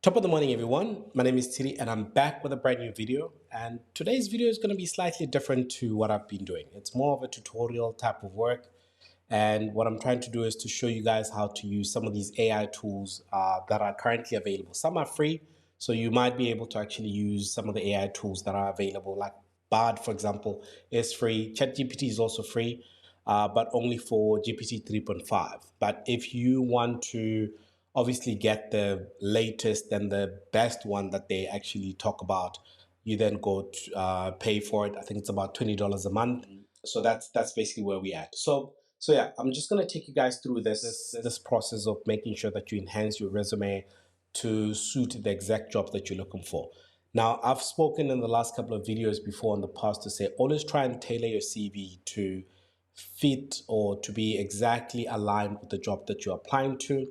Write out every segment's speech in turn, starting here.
Top of the morning, everyone. My name is Tshidi, and I'm back with a brand new video. And today's video is going to be slightly different to what I've been doing. It's more of a tutorial type of work. And what I'm trying to do is to show you guys how to use some of these AI tools that are currently available. Some are free, so you might be able to actually use some of the AI tools that are available, like Bard, for example, is free. ChatGPT is also free, but only for GPT 3.5. But if you want to obviously get the latest and the best one that they actually talk about, you then go to pay for it. I think it's about $20 a month. So that's basically where we at. So yeah, I'm just gonna take you guys through this process of making sure that you enhance your resume to suit the exact job that you're looking for. Now, I've spoken in the last couple of videos before in the past to say always try and tailor your CV to fit or to be exactly aligned with the job that you're applying to,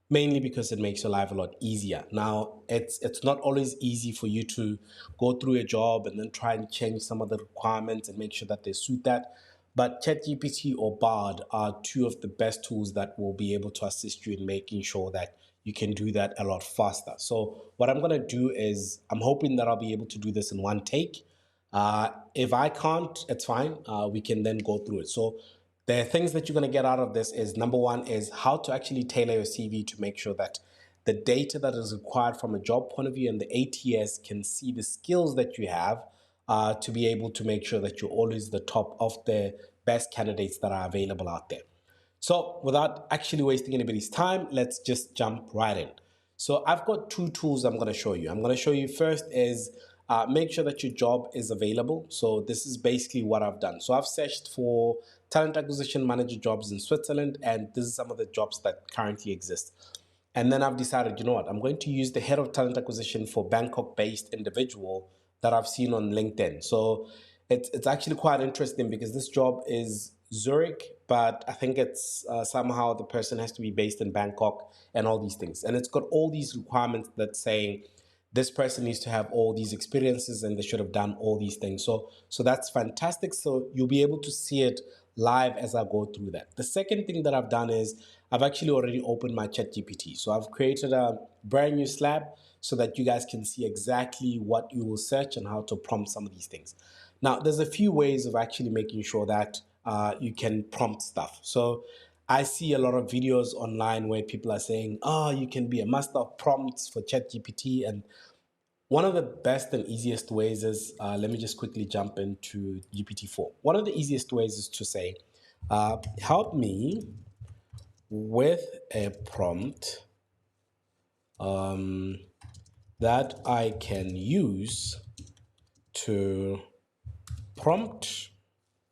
mainly because it makes your life a lot easier. Now, it's not always easy for you to go through a job and then try and change some of the requirements and make sure that they suit that. But ChatGPT or Bard are two of the best tools that will be able to assist you in making sure that you can do that a lot faster. So what I'm going to do is I'm hoping that I'll be able to do this in one take. If I can't, it's fine. We can then go through it. So the things that you're going to get out of this is number one is how to actually tailor your CV to make sure that the data that is required from a job point of view and the ATS can see the skills that you have to be able to make sure that you're always the top of the best candidates that are available out there. So without actually wasting anybody's time, let's just jump right in. So I've got two tools I'm going to show you. I'm going to show you first is make sure that your job is available. So this is basically what I've done. So I've searched for talent acquisition manager jobs in Switzerland, and this is some of the jobs that currently exist. And then I've decided, you know what, I'm going to use the head of talent acquisition for Bangkok-based individual that I've seen on LinkedIn. So it's actually quite interesting because this job is Zurich, but I think it's somehow the person has to be based in Bangkok and all these things. And it's got all these requirements that saying this person needs to have all these experiences and they should have done all these things. So that's fantastic. So you'll be able to see it live as I go through that. The second thing that I've done is I've actually already opened my ChatGPT. So I've created a brand new slab so that you guys can see exactly what you will search and how to prompt some of these things. Now, there's a few ways of actually making sure that you can prompt stuff. So I see a lot of videos online where people are saying, oh, you can be a master of prompts for ChatGPT. And one of the best and easiest ways is, let me just quickly jump into GPT-4. One of the easiest ways is to say, help me with a prompt that I can use to prompt.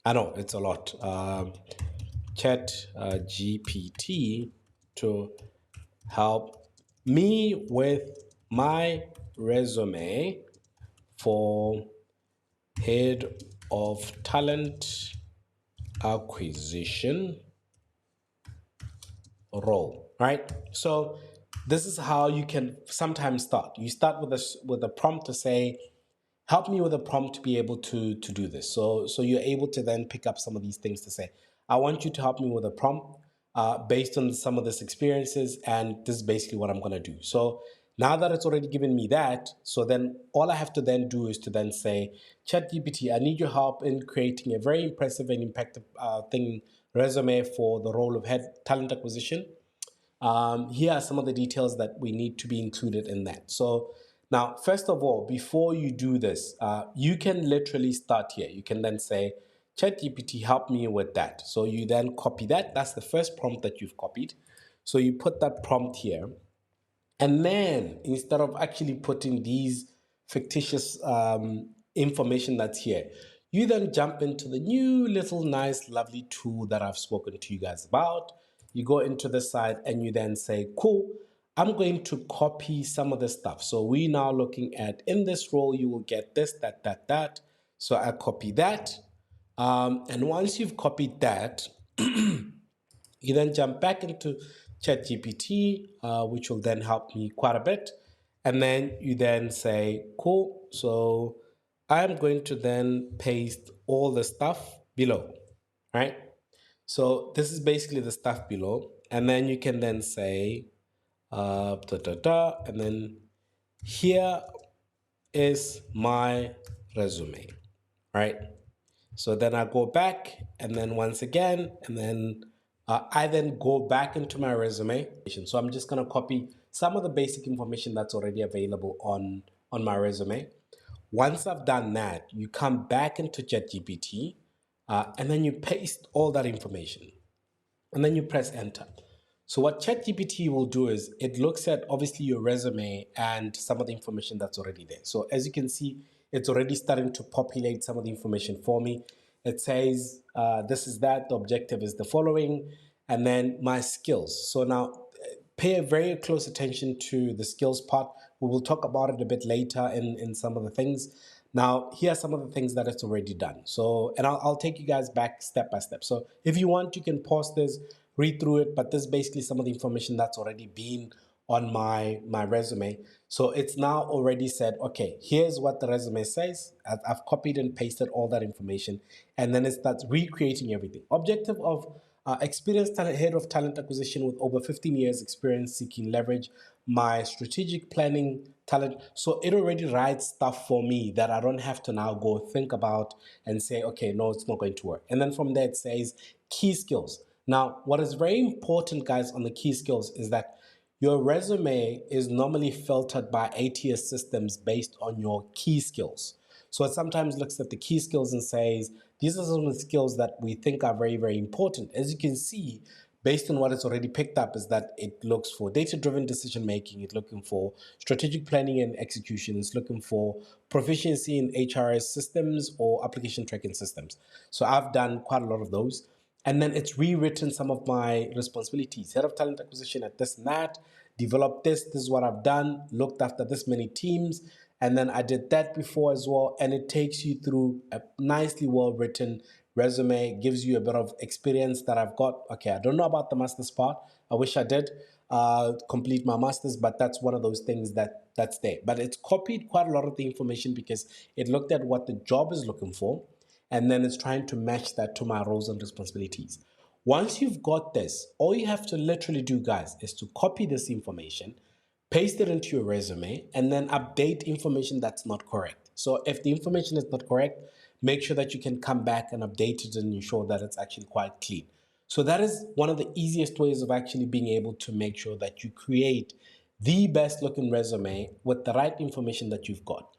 I know it's a lot. Chat GPT to help me with my resume for head of talent acquisition role, right? So this is how you can sometimes start. You start with a prompt to say, help me with a prompt to be able to do this. So you're able to then pick up some of these things to say, I want you to help me with a prompt based on some of this experiences, and this is basically what I'm going to do. So now that it's already given me that, so then all I have to then do is to then say, ChatGPT, I need your help in creating a very impressive and impactful resume for the role of head talent acquisition. Here are some of the details that we need to be included in that. So now, first of all, before you do this, you can literally start here. You can then say, ChatGPT, help me with that. So you then copy that. That's the first prompt that you've copied. So you put that prompt here. And then instead of actually putting these fictitious information that's here, you then jump into the new little nice lovely tool that I've spoken to you guys about. You go into the side and you then say, cool, I'm going to copy some of the stuff. So we now looking at in this role, you will get this, that. So I copy that. And once you've copied that, you then jump back into ChatGPT, which will then help me quite a bit. And then you then say, cool, so I'm going to then paste all the stuff below, right? So this is basically the stuff below. And then you can then say, and then here is my resume, right? So then I go back and then once again, and then I then go back into my resume. So I'm just going to copy some of the basic information that's already available on my resume. Once I've done that, you come back into ChatGPT and then you paste all that information and then you press enter. So what ChatGPT will do is it looks at obviously your resume and some of the information that's already there. So as you can see, it's already starting to populate some of the information for me. It says this is that, the objective is the following, and then my skills. So now pay very close attention to the skills part. We will talk about it a bit later in some of the things. Now, here are some of the things that it's already done. So, and I'll take you guys back step by step. So if you want, you can pause this, read through it, but this is basically some of the information that's already been on my resume. So it's now already said, okay, here's what the resume says. I've copied and pasted all that information, and then it starts recreating everything. Objective of experienced head of talent acquisition with over 15 years experience seeking leverage my strategic planning talent. So it already writes stuff for me that I don't have to now go think about and say, okay, no, it's not going to work. And then from there it says key skills. Now, what is very important, guys, on the key skills is that your resume is normally filtered by ATS systems based on your key skills. So it sometimes looks at the key skills and says, these are some of the skills that we think are very, very important. As you can see, based on what it's already picked up, is that it looks for data-driven decision making, it's looking for strategic planning and execution, it's looking for proficiency in HRS systems or application tracking systems. So I've done quite a lot of those. And then it's rewritten some of my responsibilities. Head of talent acquisition at this and that, developed this is what I've done, looked after this many teams, and then I did that before as well. And it takes you through a nicely well-written resume, gives you a bit of experience that I've got. Okay, I don't know about the master's part. I wish I did complete my master's, but that's one of those things that's there. But it's copied quite a lot of the information because it looked at what the job is looking for, and then it's trying to match that to my roles and responsibilities. Once you've got this, all you have to literally do, guys, is to copy this information, paste it into your resume, and then update information that's not correct. So if the information is not correct, make sure that you can come back and update it and ensure that it's actually quite clean. So that is one of the easiest ways of actually being able to make sure that you create the best looking resume with the right information that you've got.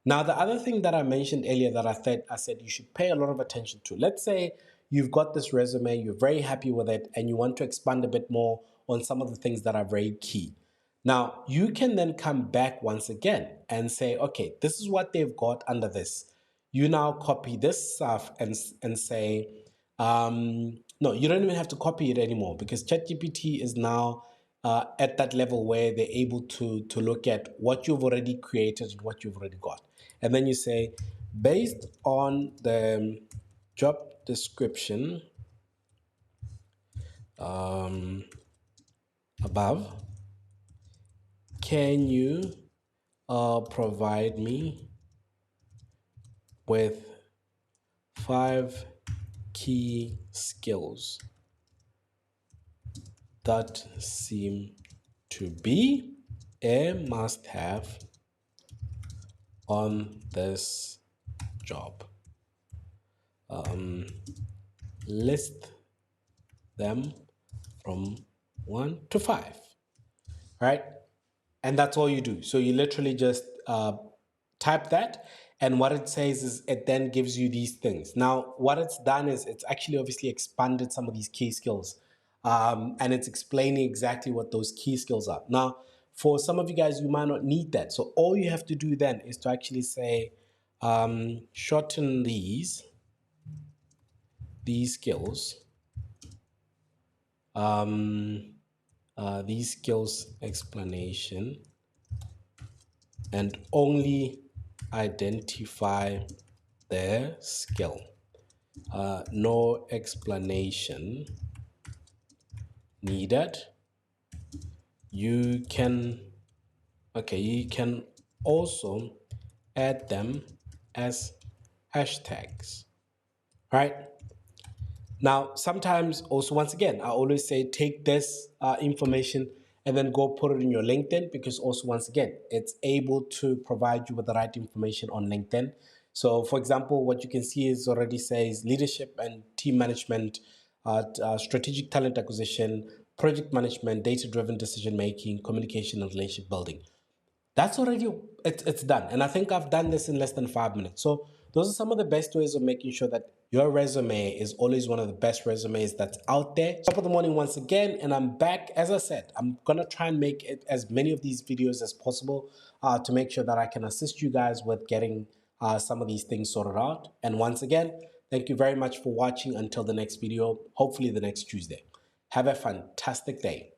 Now, the other thing that I mentioned earlier that I said you should pay a lot of attention to. Let's say you've got this resume, you're very happy with it, and you want to expand a bit more on some of the things that are very key. Now, you can then come back once again and say, okay, this is what they've got under this. You now copy this stuff and say, no, you don't even have to copy it anymore because ChatGPT is now at that level where they're able to look at what you've already created and what you've already got. And then you say, based on the job description above, can you provide me with 5 key skills that seem to be a must-have on this job? List them from 1 to 5, right? And that's all you do. So you literally just type that, and what it says is it then gives you these things. Now, what it's done is it's actually obviously expanded some of these key skills, and it's explaining exactly what those key skills are. Now, for some of you guys, you might not need that. So all you have to do then is to actually say, shorten these skills, these skills explanation, and only identify the skill. No explanation needed. You can also add them as hashtags, right? Now, sometimes also, once again, I always say take this information and then go put it in your LinkedIn, because also, once again, it's able to provide you with the right information on LinkedIn. So for example, what you can see is already says leadership and team management, strategic talent acquisition, project management, data-driven decision making, communication, and relationship building. That's already, it's done. And I think I've done this in less than 5 minutes. So those are some of the best ways of making sure that your resume is always one of the best resumes that's out there. Top of the morning once again, and I'm back. As I said, I'm gonna try and make it as many of these videos as possible to make sure that I can assist you guys with getting some of these things sorted out. And once again, thank you very much for watching. Until the next video, hopefully the next Tuesday. Have a fantastic day.